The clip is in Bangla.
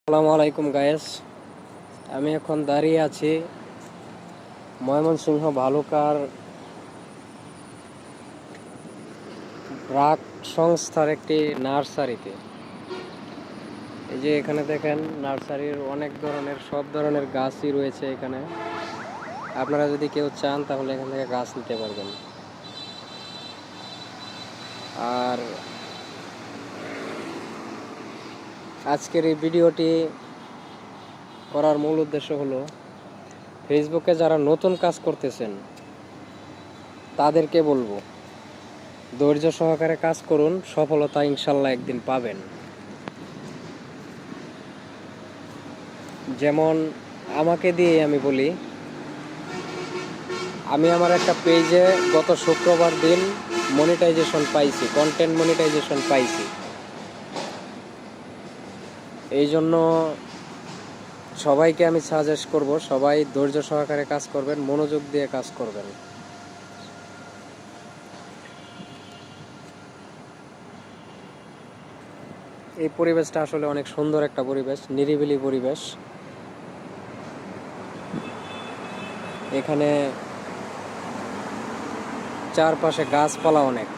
আসসালামু আলাইকুম গায়েস। আমি এখন দাঁড়িয়ে আছি ময়মনসিংহ ভালুকার ব্রাক সংস্থার একটি নার্সারিতে। এই যে এখানে দেখেন নার্সারির অনেক ধরনের সব ধরনের গাছই রয়েছে এখানে। আপনারা যদি কেউ চান তাহলে এখান থেকে গাছ নিতে পারবেন। আর আজকের এই ভিডিওটি করার মূল উদ্দেশ্য হলো ফেসবুকে যারা নতুন কাজ করতেছেন তাদেরকে বলবো ধৈর্য সহকারে কাজ করুন, সফলতা ইনশাল্লাহ একদিন পাবেন। যেমন আমাকে দিয়ে আমি বলি, আমি আমার একটা পেজে গত শুক্রবার দিন মনিটাইজেশন পাইছি, কন্টেন্ট মনিটাইজেশন পাইছি। এই জন্য সবাইকে আমি সাজেস্ট করব, সবাই ধৈর্য সহকারে কাজ করবেন, মনোযোগ দিয়ে কাজ করবেন। এই পরিবেশটা আসলে অনেক সুন্দর একটা পরিবেশ, নিরিবিলি পরিবেশ। এখানে চারপাশে গাছপালা অনেক।